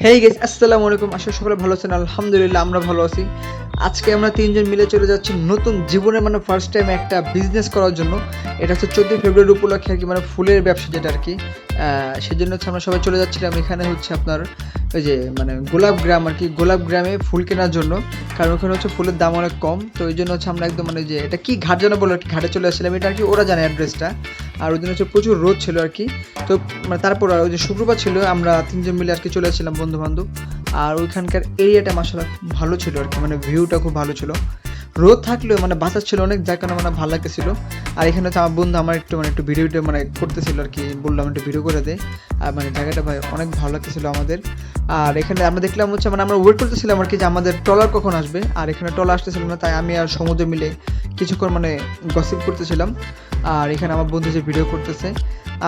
Hey guys, আসসালামু আলাইকুম। আশা করি সকলে ভালো আছেন। আলহামদুলিল্লাহ আমরা ভালো আছি। আজকে আমরা তিনজন মিলে চলে যাচ্ছি নতুন জীবনে মানে ফার্স্ট টাইম একটা বিজনেস করার জন্য। এটা হচ্ছে 14 ফেব্রুয়ারি উপলক্ষে আর কি, মানে ফুলের ব্যবসা যেটা আর কি। সেজন্য হচ্ছে আমরা সবাই চলে যাচ্ছিলাম। এখানে হচ্ছে আপনার ওই যে মানে গোলাপ গ্রাম আর কি, গোলাপ গ্রামে ফুল কেনার জন্য। কারণ ওখানে হচ্ছে ফুলের দাম অনেক কম। তো এই জন্য হচ্ছে আমরা একদম মানে যে এটা কি ঘাট যেন বলে, ঘাটে চলে আসছিলাম। এটা আর কি ওরা জানে অ্যাড্রেসটা। আর ওই দিন হচ্ছে প্রচুর রোদ ছিল আর কি। তো মানে তারপর ওই যে শুক্রবার ছিল, আমরা তিনজন মিলে আর কি চলে আসছিলাম বন্ধু বান্ধব। আর ওইখানকার এরিয়াটা মাশাআল্লাহ ভালো ছিল আর কি, মানে ভিউটা খুব ভালো ছিল। রোদ থাকলেও মানে বাতাস ছিল অনেক, যার কারণে মানে ভালো লাগতেছিল। আর এখানে হচ্ছে আমার বন্ধু আমার একটু ভিডিওটা মানে করতেছিল আর কি, বললাম একটু ভিডিও করে দে। আর মানে জায়গাটা ভাই অনেক ভালো লাগতেছিল আমাদের। আর এখানে আমরা দেখলাম হচ্ছে মানে আমরা ওয়েট করতেছিলাম আর কি যে আমাদের ট্রলার কখন আসবে। আর এখানে ট্রলার আসতেছিল না, তাই আমি আর সমুদ্র মিলে কিছুক্ষণ মানে গসিপ করতেছিলাম। আর এখানে আমার বন্ধু যে ভিডিও করতেছে।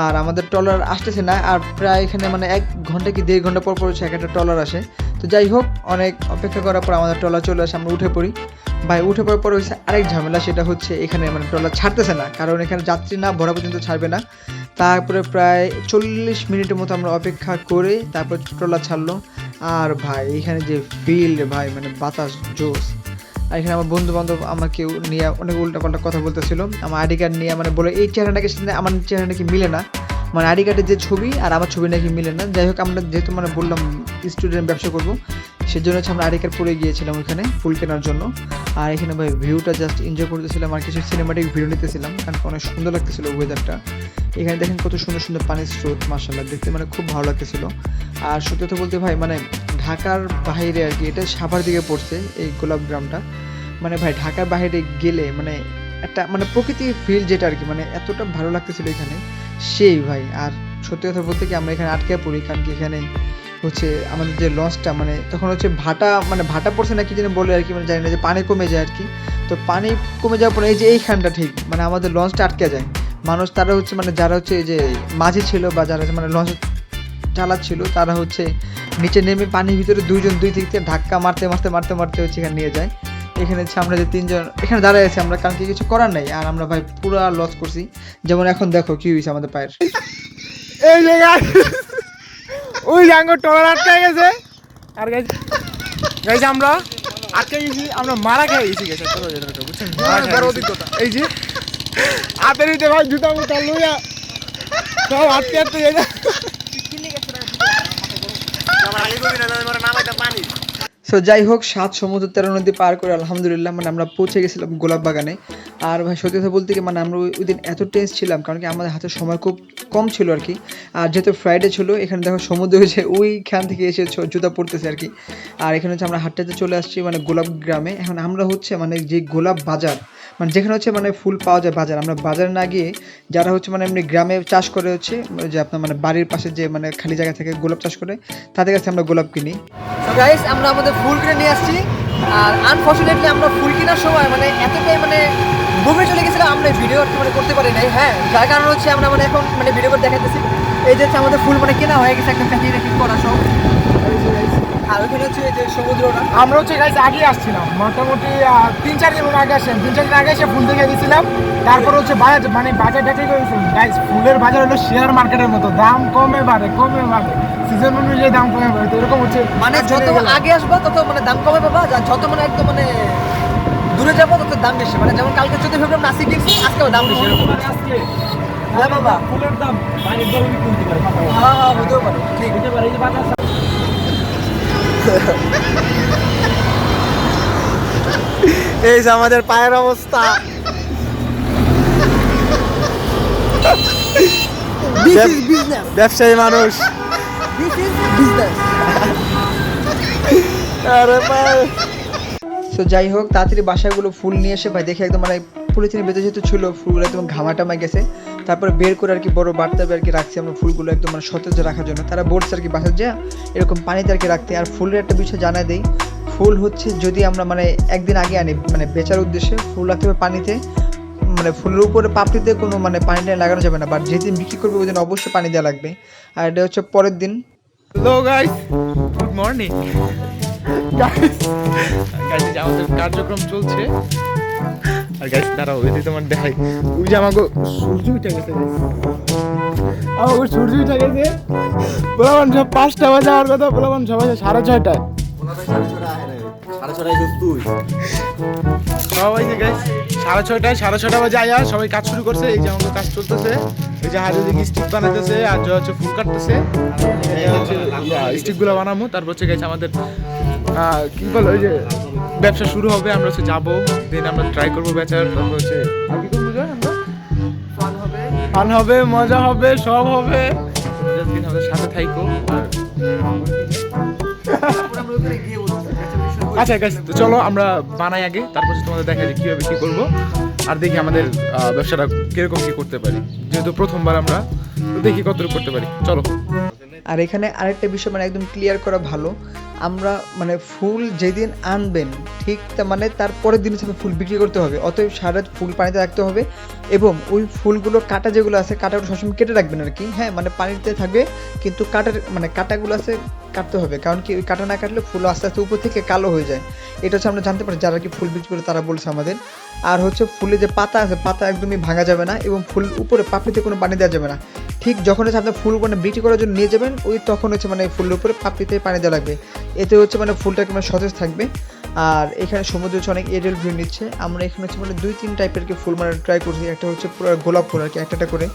আর আমাদের ট্রলার আসতেছে না, আর প্রায় এখানে মানে 1 ঘন্টা কি 1.5 ঘন্টা পর পর হচ্ছে একটা ট্রলার আসে। তো যাই হোক, অনেক অপেক্ষা করার পর আমাদের ট্রলার চলে আসে, আমরা উঠে পড়ি। ভাই উঠে পড়ার পর হচ্ছে আরেক ঝামেলা, সেটা হচ্ছে এখানে মানে ট্রলার ছাড়তেছে না, কারণ এখানে যাত্রী না ভরা পর্যন্ত ছাড়বে না। তারপরে প্রায় 40 মিনিটের মতো আমরা অপেক্ষা করে তারপর ট্রলার ছাড়লো। আর ভাই এখানে যে ফিল্ড ভাই, মানে বাতাস জোস। আর এখানে আমার বন্ধু বান্ধব আমাকে নিয়ে অনেক উল্টাপাল্টা কথা বলতেছিল। আমার আইডি কার্ড নিয়ে মানে বলে এই চেহারাটাকে সাথে আমার চেহারা নাকি মিলে না, মানে আইডি কার্ডের যে ছবি আর আমার ছবি নাকি মিলে না। যাই হোক, আমরা যেহেতু মানে বললাম স্টুডেন্ট ব্যবসা করবো, সেজন্য হচ্ছে আমরা আইডি কার্ড পরে গিয়েছিলাম ওইখানে ফুল কেনার জন্য। আর এখানে ভাই ভিউটা জাস্ট এনজয় করতেছিলাম আর কিছু সিনেমাটিক ভিডিও নিতেছিলাম, কারণ অনেক সুন্দর লাগতেছিল ওয়েদারটা। এখানে দেখেন কত সুন্দর সুন্দর পানির স্রোত, মাশাআল্লাহ দেখতে মানে খুব ভালো লাগতেছিল। আর সত্যি কথা বলতে ভাই, মানে ঢাকার বাইরে আর কি, এটা সাভার দিকে পড়ছে এই গোলাপ গ্রামটা। মানে ভাই ঢাকার বাইরে গেলে মানে একটা মানে প্রকৃতির ফিল যেটা আর কি, মানে এতটা ভালো লাগতেছিল এখানে সেই ভাই। আর সত্যি কথা বলতে কি, আমরা এখানে আটকে পড়ি, কারণ কি এখানে হচ্ছে আমাদের যে লঞ্চটা মানে তখন হচ্ছে ভাটা পড়ছে না কি যেন বলে আর কি, মানে জানি না, যে পানি কমে যায় আর কি। তো পানি কমে যাওয়ার পরে এই যে এইখানটা ঠিক মানে আমাদের লঞ্চটা আটকে যায়। মানুষ তারা হচ্ছে মানে যারা হচ্ছে এই যে মাঝি ছিল বা যারা মানে লঞ্চ চালাচ্ছিল, তারা হচ্ছে নিচে নেমে পানির ভিতরে দুই দিক থেকে ধাক্কা মারতে হচ্ছে এখানে নিয়ে যায়। এখানে হচ্ছে আমরা যে তিনজন এখানে দাঁড়ায় আছি আমরা, কারণ কি কিছু করার নেই। আর আমরা ভাই পুরা লস করছি, যেমন এখন দেখো কি হয়েছে আমাদের পায়ের। এই জায়গায় ওই জাঙ্গো টলার আটকে গেছে। আর গাইজ আমরা আটকে গেছি, আমরা মারা খেয়ে গেছি। গেছে চলো যেটা বুঝছেন, অভিজ্ঞতা এই যে হাতের ভিতরে ভাই জুতা মুটা লইয়া সব আটকে গেছে। সো যাই হোক, 7 সমুদ্র 13 নদী পার করে আলহামদুলিল্লাহ মানে আমরা পৌঁছে গেছিলাম গোলাপ বাগানে। আর ভাই সত্যি কথা বলতে কি, মানে আমরা ওই দিন এত টেন্স ছিলাম, কারণ কি আমাদের হাতে সময় খুব কম ছিল আর কি। আর যেহেতু ফ্রাইডে ছিল, এখানে দেখো সমুদ্র হয়েছে ওইখান থেকে এসে জুতা পড়তেছে আর কি। আর এখানে হচ্ছে আমরা হাঁটতে চলে আসছি মানে গোলাপ গ্রামে। এখন আমরা হচ্ছে মানে যে গোলাপ বাজার, মানে যেখানে হচ্ছে মানে ফুল পাওয়া যায় বাজার, আমরা বাজারে না গিয়ে যারা হচ্ছে মানে এমনি গ্রামে চাষ করে হচ্ছে যে আপনার মানে বাড়ির পাশে যে মানে খালি জায়গা থেকে গোলাপ চাষ করে, তাদের কাছে আমরা গোলাপ কিনি। সো গাইস, আমরা আমাদের ফুল কিনে নিয়ে আসছি। আর আনফরচুনেটলি আমরা ফুল কেনার সময় মানে এতটাই মানে ঘুমে চলে গেছিলাম, আমরা ভিডিও মানে করতে পারি নাই। হ্যাঁ, যার কারণ হচ্ছে আমরা মানে এখন মানে ভিডিও করে দেখাতেছি। এই যে আমাদের ফুল মানে কেনা হয়ে গেছে, একদম প্যাকিং রেখে করা সব। আর ওখানে হচ্ছে এই যে সমুদ্রটা, আমরা হচ্ছে গাইজ আগে আসছিলাম, মোটামুটি 3-4 দিন আগে আসলাম। 3-4 দিন আগে এসে ফুল দেখে দিয়েছিলাম। তারপর হচ্ছে বাজার মানে বাজারটাকে গাইজ ফুলের বাজার হলো শেয়ার মার্কেটের মতো, দাম কমে বাড়ে সিজন অনুযায়ী দাম কমে বাড়ে। তো এরকম হচ্ছে মানে যত আগে আসবো তত মানে দাম কমে পাবা, যত মানে একদম মানে দূরে যাবো তত দাম বেশি। মানে যেমন কালকে 14 ফেব্রুয়ারি নাসিক গেছি, আজকেও দাম বেশি এরকম। হ্যাঁ বাবা, ফুলের দাম পানির দর কমতে পারে। হ্যাঁ হতেও পারে, ঠিক হতে পারে। এই যে বাজার এই যে আমাদের পায়ের অবস্থা। ব্যবসায়ী মানুষ, তো যাই হোক, তাড়াতাড়ি বাসাগুলো ফুল নিয়ে এসে ভাই দেখে একদম মানে পলিথিনের ভেতরে যেহেতু ছিল ফুলগুলো একদম ঘামাটামাই গেছে। তারপরে বের করে আর কি বড় বার্তাবে আর কি রাখছি আমরা ফুলগুলো একদম মানে সতেজ রাখার জন্য। তারা বলছে আর কি বাসার যা এরকম পানিতে আর কি রাখতে। আর ফুলের একটা বিষয় জানাই দেই, ফুল হচ্ছে যদি আমরা মানে একদিন আগে আনি মানে বেচার উদ্দেশ্যে, ফুল রাখতে হবে পানিতে, মানে ফুলের উপরে পাপড়িতে কোনো মানে পানি লাগানো যাবে না, বাট যেদিন বিক্রি করবে ওই দিন অবশ্যই পানি দেওয়া লাগবে। আর এটা হচ্ছে পরের দিন। Hello guys, good morning guys. আমাদের কার্যক্রম চলছে। আর গাইস দাঁড়াও, এই তোমার দেখাই, ওই যে আমাকে সূর্য উঠে গেছে গাইস। আমার সূর্য উঠে গেছে, বললাম সব 5টা বাজে আমার কথা, বললাম সবাই 6:30টায়। সবাই গাইস 6:30 বাজে আয়া সবাই কাজ শুরু করছে। এই যে আমাদের কাজ চলতেছে, এই যে হাজু দিকে স্টিক বানাইতেছে আর জয় হচ্ছে ফুল কাটতেছে। স্টিকগুলো বানাবো, তারপর হচ্ছে গাইস আমাদের কি বলে ওই যে ব্যবসা শুরু হবে। আমরা হচ্ছে যাবো, দেন আমরা ট্রাই করবো বেচার, তারপর হচ্ছে আর কি করবো জয় আমরা ফান হবে, মজা হবে, সব হবে। দিন আমাদের সাথে থাইকো। আচ্ছা গাইস, তো চলো আমরা বানাই আগে, তারপর তোমাদের দেখা যায় কিভাবে কি করবো, আর দেখি আমাদের ব্যবসাটা কিরকম কি করতে পারি। যেহেতু প্রথমবার আমরা, তো দেখি কতটুকু করতে পারি। চলো। আর এখানে আরেকটা বিষয় মানে একদম ক্লিয়ার করা ভালো, আমরা মানে ফুল যেদিন আনবেন ঠিক মানে তার পরের দিন হিসেবে ফুল বিক্রি করতে হবে। অতএব সারা ফুল পানিতে রাখতে হবে, এবং ওই ফুলগুলো কাটা যেগুলো আছে কাটাগুলো সবসময় কেটে রাখবেন আর কি। হ্যাঁ, মানে পানিতে থাকবে কিন্তু কাটার মানে কাটাগুলো আছে কাটতে হবে, কারণ কি ওই কাটা না কাটলে ফুল আস্তে আস্তে উপর থেকে কালো হয়ে যায়। এটা হচ্ছে আমরা জানতে পারি যারা কি ফুল বিক্রি করে তারা বলছে আমাদের। আর হচ্ছে ফুলে যে পাতা আছে পাতা একদমই ভাঙা যাবে না, এবং ফুল উপরে পাপড়িতে কোনো পানি দেওয়া যাবে না। ঠিক যখন হচ্ছে আপনার ফুল মানে বিক্রি করার জন্য নিয়ে যাবেন ওই তখন হচ্ছে মানে ফুলের উপরে পাপড়িতে পানি দেওয়া লাগবে। এতে হচ্ছে মানে ফুলটা মানে সতেজ থাকবে। আর এখানে সমুদ্র হচ্ছে অনেক এরিয়াল ভিউ নিচ্ছে। আমরা এখানে হচ্ছে মানে 2-3 টাইপের কি ফুল মানে ট্রাই করছি। একটা হচ্ছে পুরো গোলাপ ফুল আর কি, একটা করে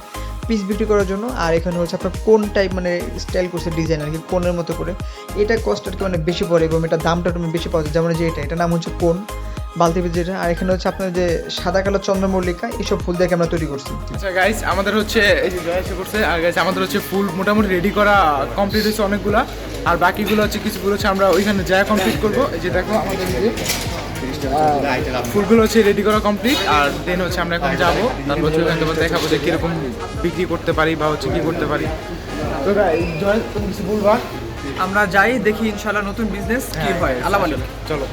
পিস বিক্রি করার জন্য। আর এখানে হচ্ছে আপনার কোন টাইপ মানে স্টাইল করছে ডিজাইন আর কি, কোনের মতো করে। এটা কস্ট আর কি মানে বেশি পড়ে, এবং এটা দামটা একটু বেশি পাওয়া যায়। যেমন যে এটা নাম হচ্ছে কোন বালতি যেটা। আর এখানে হচ্ছে আপনার যে সাদা কালো চন্দ্রমল্লিকা এইসব ফুল দিয়ে আমরা তৈরি করছি। আচ্ছা গাইস, আমাদের হচ্ছে এই যে জয় এসে করছে। আর গাইস আমাদের হচ্ছে ফুল মোটামুটি রেডি করা কমপ্লিট হয়েছে অনেকগুলা, আর বাকিগুলো হচ্ছে কিছুগুলো হচ্ছে আমরা ওইখানে যায় কমপ্লিট করবো। এই যে দেখো আমাদের এই যে ফুলগুলো হচ্ছে রেডি করা কমপ্লিট, আর দেন হচ্ছে আমরা এখন যাবো, তারপর হচ্ছে ওখানে তোমাদের দেখাবো যে কিরকম বিক্রি করতে পারি বা হচ্ছে কি করতে পারি। তো গাইস জয় তুমি কিছু বলবা? আমরা যাই দেখি ইনশাআল্লাহ নতুন বিজনেস কি হয়। আল্লাহ ভালো। চলো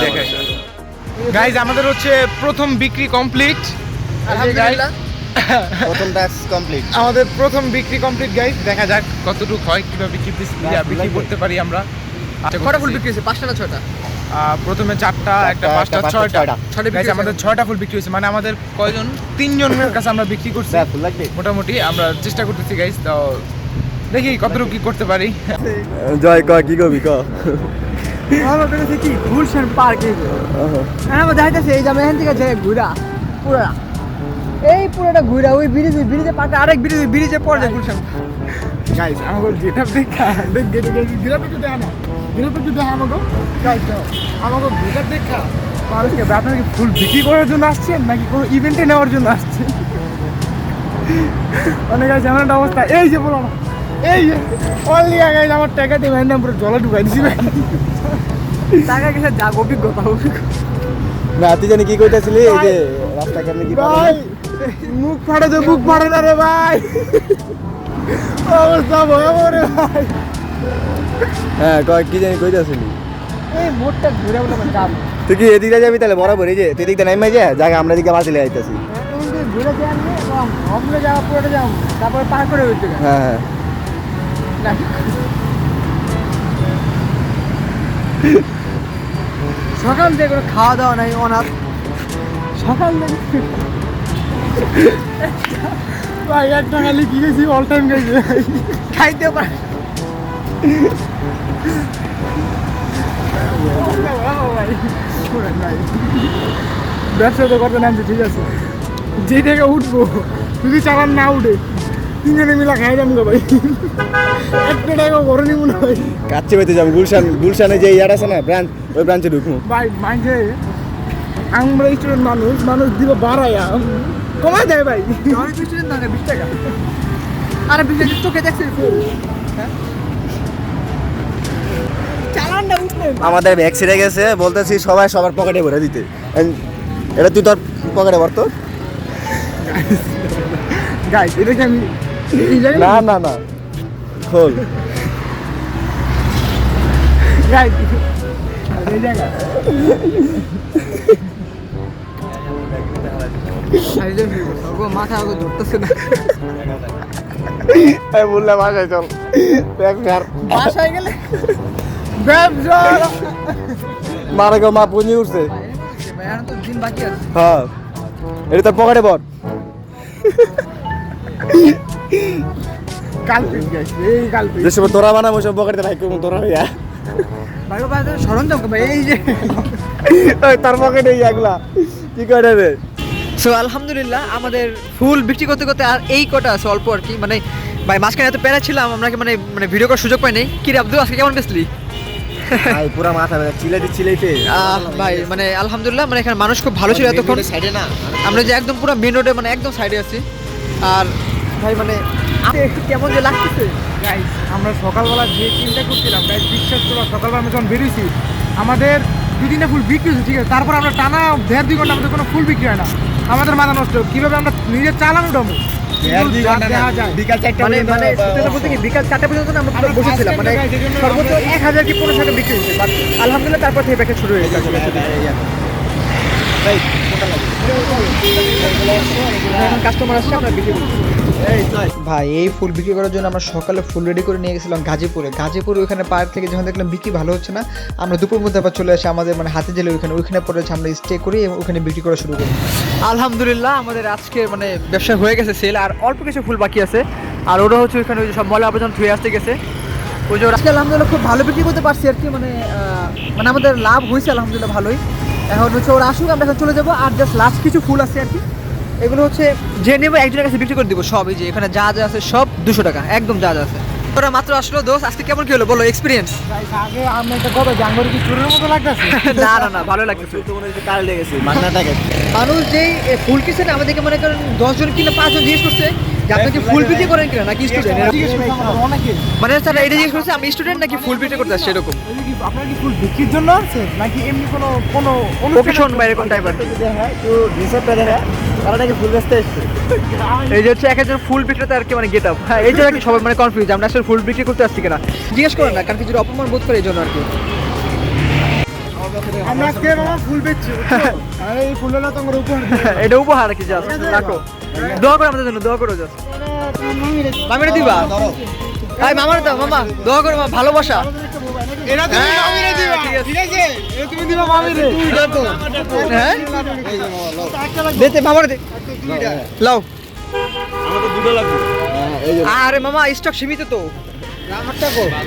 দেখাই। গাইস আমাদের হচ্ছে প্রথম বিক্রি কমপ্লিট, আলহামদুলিল্লাহ। প্রথম টাস্ক কমপ্লিট। আমাদের প্রথম বিক্রি কমপ্লিট গাইস, দেখা যাক কতটুকু হয়, কিভাবে কি বিক্রি করতে পারি আমরা। কটা ফুল বিক্রি হয়েছে? 5টা না 6টা? প্রথমে 4টা, একটা 5টা, 6টা। গাইস আমাদের 6টা ফুল বিক্রি হয়েছে, মানে আমাদের কয়জন 3 জনের কাছে আমরা বিক্রি করছি ফুল লাগবে। মোটামুটি। আমরা চেষ্টা করতেছি গাইস, তো দেখি কতটুকু কি করতে পারি। জয় ক কি কবি ক আমার কাছে কি গুলশান পার্ক আমরা যাইতেছি। এই যে আমরা এখান থেকে যাই ঘুরা পুরা এই পুরোটা ঘুরা ওই ব্রিজে পার্কে আরেক ব্রিজে পড়ে যায় গুলশান। গাইস আমাকে গেটআপ দেখা গেটআপ একটু দেখা না, গেটআপ একটু দেখা আমাকে গাইস, আমাকে গেটআপ দেখা মানুষকে আপনারা কি ফুল বিক্রি করার জন্য আসছেন নাকি কোনো ইভেন্টে নেওয়ার জন্য আসছেন? অনেক গাইস এমন একটা অবস্থা। এই যে বলো না, এই যে অনলি গাইস আমার টাকা দিয়ে ভাই পুরো জলে ঢুকাই দিছি ভাই। টাকা গেছে যা অভিজ্ঞতা না তুই জানি কি কইতাছিলি? এই যে রাস্তা কেমনে কি ভাই মুখ ফাড়ে তো মুখ ফাড়ে না রে ভাই, অবস্থা ভয়াবহ রে ভাই। হ্যাঁ ক কি জানি কইতাছিলি? এই মোড়টা ঘুরে বলে যাব তুই কি এদিকে যাবি তাহলে বরাবর? এই যে তুই দিকটা নাইমাই যা জায়গা আমরা দিকে বাঁচিলে আইতাছি। ঘুরে যান এবং আমরা যাওয়া পুরোটা যাও তারপরে পার করে হইতে হ্যাঁ হ্যাঁ সকাল থেকে কোনো খাওয়া দাওয়া নাই অনাথ সকাল থেকে ভাই একটা খালি কি গেছি অল টাইম গেছি খাইতেও পারে ব্যবসা তো করতে নামছি, ঠিক আছে, যে থেকে উঠবো যদি চালান না উঠে 3 জনে মিলা খাই যাবো ভাই, একটা টাকা করে নিব না ভাই। কাচ্চি বাইতে যাবো গুলশানে যে ইয়ার আছে না ব্রাঞ্চ, ওই ব্রাঞ্চে ঢুকবো ভাই মাঝে আমরা স্টুডেন্ট মানুষ দিব বাড়াইয়া কমাই দেয় ভাই। অনেক স্টুডেন্ট থাকে 20 টাকা আরে 20 টাকা চোখে দেখছি চালানটা উঠলে আমাদের ব্যাগ ছিঁড়ে গেছে, বলতেছি সবাই সবার পকেটে ভরে দিতে। এটা তুই তোর পকেটে ভরতো? গাইস এটা কি আমি না না না খোল গাইস এই জায়গা মাথা আগে ধরতেছে না আমি বললাম বাসায় চল ব্যবসার বাসায় গেলে ব্যবসা মারা গো মা পুঁজি উঠছে। এখন তো দিন বাকি আছে হ্যাঁ এটা তোর পকেটে ভর। কালপিট গাইস, এই কালপিট। যেসব তোরা বানাবো সব পকেটে রাখ করবো তোরা হইয়া ভাই ভাই সরঞ্জাম ভাই এই যে ওই তার পকেটে এগুলা কি করে রে সো আলহামদুলিল্লাহ আমাদের ফুল বিক্রি করতে করতে আর এই কটা আছে অল্প আর কি, মানে ভাই মাঝখানে এত প্যারা ছিলাম আমরা কি মানে ভিডিও করার সুযোগ পাই নাই। কি রে আব্দুল আজকে কেমন বেসলি? ভাই পুরা মাথা ব্যথা চিলাইতে ভাই মানে আলহামদুলিল্লাহ মানে এখানে মানুষ খুব ভালো ছিল এতক্ষণ। সাইডে না আমরা যে একদম পুরো মেন রোডে মানে একদম সাইডে আছি। আর ভাই মানে কেমন যে লাগতেছে গাইস আমরা সকালবেলা যে চিন্তা করছিলাম গাইস, বিশ্বাস করো সকালবেলা আমরা যখন বেরিয়েছি আমাদের 2-3টা ফুল বিক্রি হয়েছে, ঠিক আছে, তারপর আমরা টানা 1.5-2 ঘন্টা আমাদের কোনো ফুল বিক্রি হয় না। আমাদের মাথা নষ্ট, কিভাবে আমরা নিজের চালানো উঠাবো দেখা যায়। বিকাল 4টা মানে মানে সত্যি বলতে কি বিকাল 4টা পর্যন্ত না আমরা পুরো বসেছিলাম, মানে সর্বোচ্চ 1000 কি 1500 টাকা বিক্রি হয়েছে। বাট আলহামদুলিল্লাহ তারপর থেকে ব্যাকে শুরু হয়ে গেছে। এখন কাস্টমার আসছে আমরা বিক্রি করছি। ভাই এই ফুল বিক্রি করার জন্য আমরা সকালে ফুল রেডি করে নিয়ে গেছিলাম গাজীপুরে ওখানে পার্ক থেকে যখন দেখলাম বিক্রি ভালো হচ্ছে না, আমরা দুপুর মধ্যে আবার চলে আসি আমাদের মানে হাতে জেলে ওইখানে পরে আমরা স্টে করি এবং ওখানে বিক্রি করা শুরু করি। আলহামদুলিল্লাহ আমাদের আজকে মানে ব্যবসা হয়ে গেছে সেল, আর অল্প কিছু ফুল বাকি আছে। আর ওরা হচ্ছে ওইখানে ওই সব ময়লা আবর্জনা ধুয়ে আসতে গেছে। ওই যে আজকে আলহামদুলিল্লাহ খুব ভালো বিক্রি করতে পারছি আর কি, মানে মানে আমাদের লাভ হয়েছে আলহামদুলিল্লাহ ভালোই। এখন হচ্ছে ওরা আসুক, আমরা এখন চলে যাবো। আর জাস্ট লাস্ট কিছু ফুল আছে আর কি, এগুলো হচ্ছে যে নেবো একজনের কাছে বিক্রি করে দিব সব। এই যে এখানে যা যা আছে সব 200 টাকা একদম যা যা আছে। ওরা মাত্র আসলো দোস্ত, আজকে কেমন কি হলো বলো এক্সপিরিয়েন্স? গাইস আগে আমি একটা কথা জাঙ্গরি কি চোরের মতো লাগতেছে। না না না ভালো লাগতেছে। তো মনে হচ্ছে কাল লেগেছে মাগনাটাকে মানুষ যেই ফুল কিনছে না আমাদেরকে মনে করেন 10 জন কিনা 5 জন জিজ্ঞেস করছে যে আপনি কি ফুল বিক্রি করেন কিনা নাকি স্টুডেন্ট, অনেকে মানে স্যার এটা জিজ্ঞেস করছে আমি স্টুডেন্ট নাকি ফুল বিক্রি করতে আসছি এরকম আপনার কি ফুল বিক্রির জন্য আছে নাকি এমনি কোনো কোনো ওকেশন বা এরকম টাইপের। দেখা তো রিসেপ্টটা দেখা তারা নাকি ফুল বেচতে এসছে এই যে হচ্ছে এক একজন ফুল বিক্রেতা আর কি মানে গেট আপ। হ্যাঁ এই জন্য আর কি সবাই মানে কনফিউজ আমরা আসলে ফুল বিক্রি করতে আসছি কিনা জিজ্ঞেস করেন না, কারণ কিছু অপমান বোধ করে এই জন্য আর কি। আমরা আজকে মামা ফুল বেচছি আর এই ফুলগুলো তো আমরা উপহার এটা উপহার আর কি, জাস্ট রাখো, দোয়া করো আমাদের জন্য, দোয়া করো জাস্ট। মামিরে দিবা ভাই মামারে দাও, মামা দোয়া করো, মা ভালোবাসা। এরা তুমি হ্যাঁ, মামিরে দিবা ঠিক আছে। ঠিক আছে এটা তুমি দিবা মামিরে হ্যাঁ দিতে মামারে দে লাও। আমার তো দুটো লাগবে এই যে আরে মামা স্টক সীমিত তো।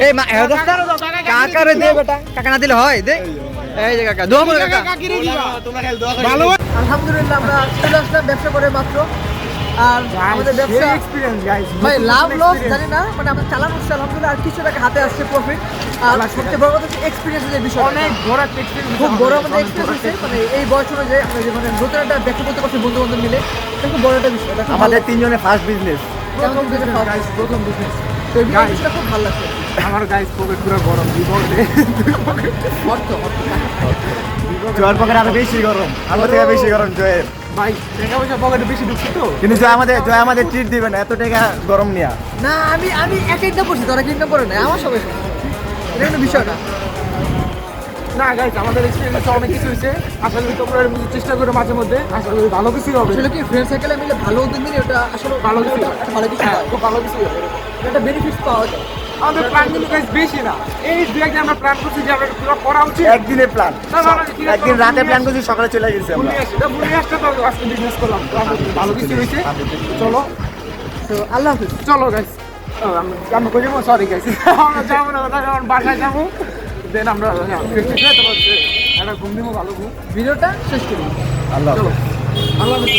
এই মা কাকারে দে বেটা, কাকা না দিলে হয় দে। এই যে কাকা দোয়া করো কাকা। কাকিরে দিবা তোমরা খালি দোয়া ভালো আলহামদুলিল্লাহ আমরা চলে আসলাম ব্যবসা করে মাত্র। আর আমাদের ব্যবসা এক্সপেরিয়েন্স গাইস ভাই লাভ লস জানি না, মানে আমরা চালানো হচ্ছে আলহামদুলিল্লাহ, আর কিছু টাকা হাতে আসছে প্রফিট। আর সবচেয়ে বড় কথা হচ্ছে এক্সপিরিয়েন্সের বিষয়, অনেক বড় একটা এক্সপেরিয়েন্স খুব বড় আমাদের এক্সপিরিয়েন্স হচ্ছে, মানে এই বয়স অনুযায়ী আমরা যে মানে নতুন একটা ব্যবসা করতে পারছি বন্ধু বান্ধব মিলে, এটা খুব বড় একটা বিষয়। এটা খুব আমাদের তিনজনের ফার্স্ট বিজনেস প্রথম বিজনেস তো এই বিষয়টা খুব ভালো লাগছে। আমার গাইস পকেট পুরো গরম বিপদে অর্থ জয়ের পকেট আরো বেশি গরম আমার থেকে বেশি গরম জয়ের ভাই টাকা পয়সা পকেটে বেশি ঢুকছে তো কিন্তু জয় আমাদের ট্রিট দিবে না এত টাকা গরম নিয়া না আমি এক ইনকাম করছি, তোরা কি ইনকাম করে না আমার সবাই সমস্যা। এটা কোনো বিষয় না। না গাইস আমাদের এক্সপেরিয়েন্স অনেক কিছু হয়েছে, আশা করি তোমরা এর মধ্যে চেষ্টা করো মাঝে মধ্যে, আশা করি ভালো কিছু হবে। আসলে কি ফ্রেন্ড সার্কেলে মিলে ভালো উদ্যোগ নিলে ওটা আসলে ভালো কিছু একটা ভালো কিছু হয়, খুব ভালো কিছু হবে। একটা বেনিফিটস পাওয়া যায়। আমাদের প্ল্যান কিন্তু গাইস বেশি না, এই দুই একদিন আমরা প্ল্যান করছি যে আমরা পুরো করা উচিত। একদিনের প্ল্যান একদিন রাতে প্ল্যান করছি সকালে চলে গেছি আমরা ভুলে আসতে তো আজকে বিজনেস করলাম, তো আমাদের ভালো কিছু হয়েছে। চলো তো আল্লাহ হাফিজ। চলো গাইস আমরা কই যাবো, সরি গাইস আমরা যাবো না, আমরা বাসায় যাবো, দেন আমরা একটা ঘুম দিব, ভালো ঘুম। ভিডিওটা শেষ করি। আল্লাহ চলো আল্লাহ হাফেজ।